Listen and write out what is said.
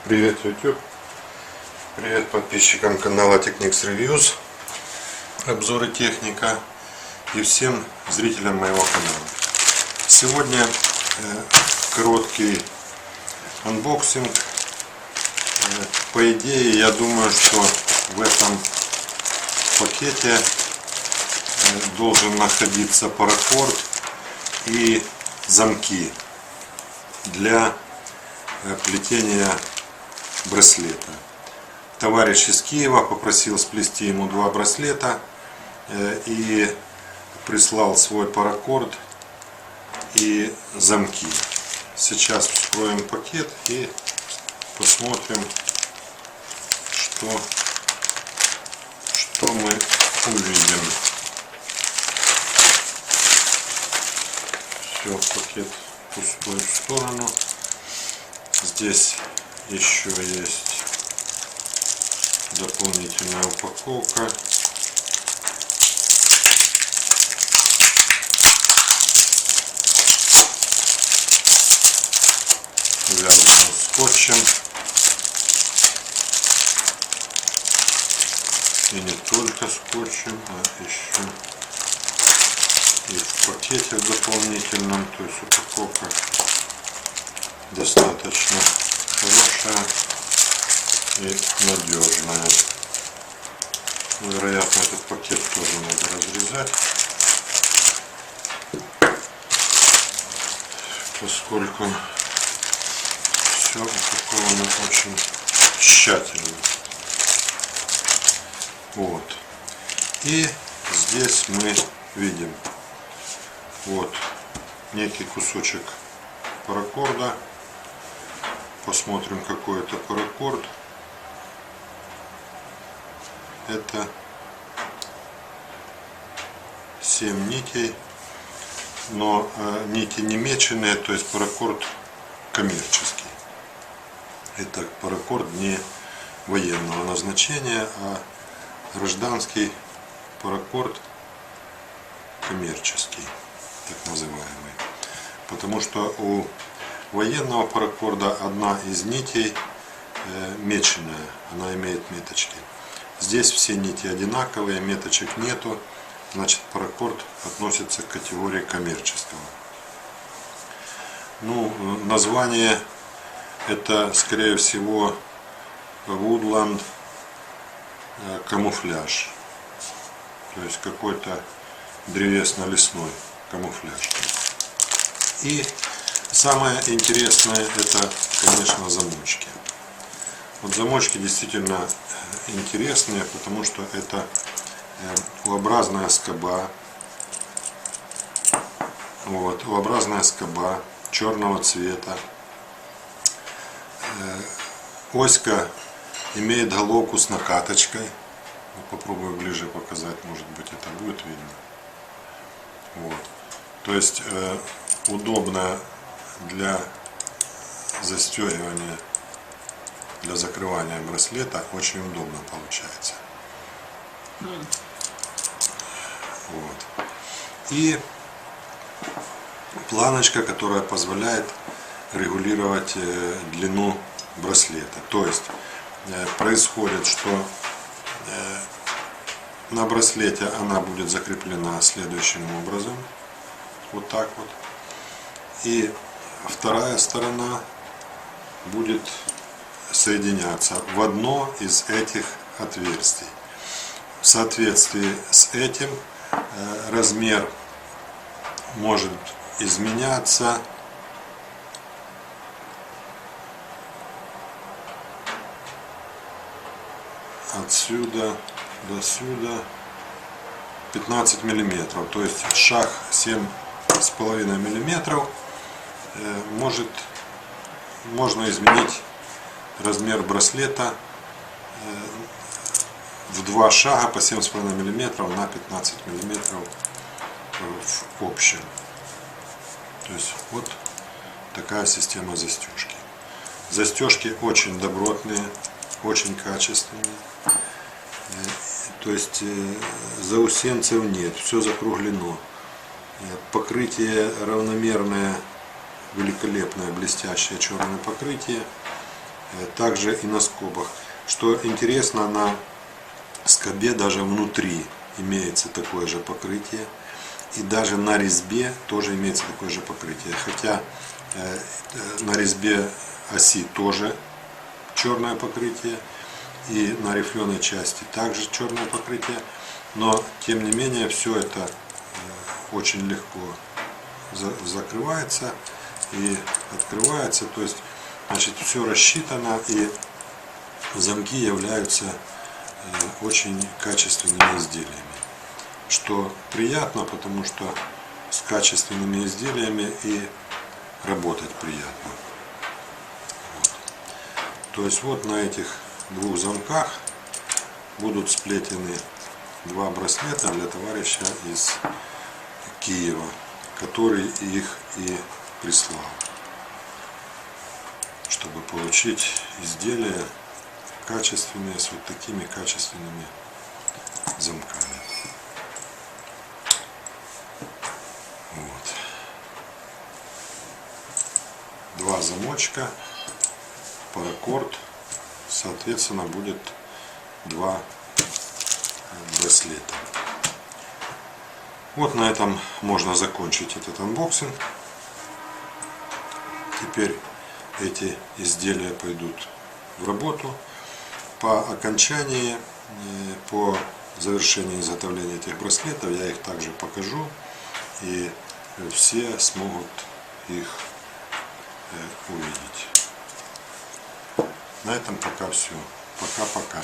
Привет, YouTube! Привет подписчикам канала Technics Reviews, обзоры техника, и всем зрителям моего канала. Сегодня короткий анбоксинг. По идее, я думаю, что в этом пакете должен находиться паракорд и замки для плетения браслета. Товарищ из Киева попросил сплести ему 2 браслета и прислал свой паракорд и замки. Сейчас вскроем пакет и посмотрим, что мы увидим. Все, пакет пустой в сторону. Здесь еще есть дополнительная упаковка. Связана скотчем. И не только скотчем, а еще и в пакете дополнительном. То есть упаковка достаточно хорошая и надежная. Вероятно, этот пакет тоже надо разрезать, поскольку все упаковано очень тщательно. Вот. И здесь мы видим вот некий кусочек паракорда. Посмотрим, какой это паракорд. Это 7 нитей, но нити не меченые, то есть паракорд коммерческий. Это паракорд не военного назначения, а гражданский паракорд коммерческий, так называемый. Потому что у военного паракорда одна из нитей меченая, она имеет меточки. Здесь все нити одинаковые, меточек нету, значит паракорд относится к категории коммерческого. Ну, название это скорее всего Woodland камуфляж, то есть какой-то древесно-лесной камуфляж. И самое интересное это, конечно, замочки. Вот замочки действительно интересные, потому что это U-образная скоба. Вот, U-образная скоба черного цвета. Оська имеет головку с накаточкой. Попробую ближе показать, может быть это будет видно. Вот. То есть удобно для застегивания, для закрывания браслета, очень удобно получается. Вот. И планочка, которая позволяет регулировать длину браслета. То есть происходит, что на браслете она будет закреплена следующим образом. Вот так вот. И вторая сторона будет соединяться в одно из этих отверстий. В соответствии с этим размер может изменяться отсюда до сюда 15 миллиметров. То есть шаг 7,5 миллиметров можно изменить размер браслета в 2 шага по 7,5 мм на 15 мм в общем. То есть вот такая система застежки. Застежки очень добротные, очень качественные. То есть заусенцев нет, все закруглено. Покрытие равномерное, великолепное, блестящее черное покрытие. также и на скобах. Что интересно, на скобе даже внутри имеется такое же покрытие. И даже на резьбе тоже имеется такое же покрытие. Хотя на резьбе оси тоже черное покрытие. И на рифленой части также черное покрытие. Но тем не менее все это очень легко закрывается и открывается. То есть, значит, все рассчитано, и замки являются очень качественными изделиями. Что приятно, потому что с качественными изделиями и работать приятно. Вот. То есть вот на этих двух замках будут сплетены два браслета для товарища из Киева, который их и прислал, чтобы получить изделия качественные, с вот такими качественными замками. Вот. Два замочка, паракорд, соответственно, будет два браслета. Вот на этом можно закончить этот анбоксинг. Теперь эти изделия пойдут в работу. По окончании, по завершении изготовления этих браслетов я их также покажу, и все смогут их увидеть. На этом пока все. Пока-пока.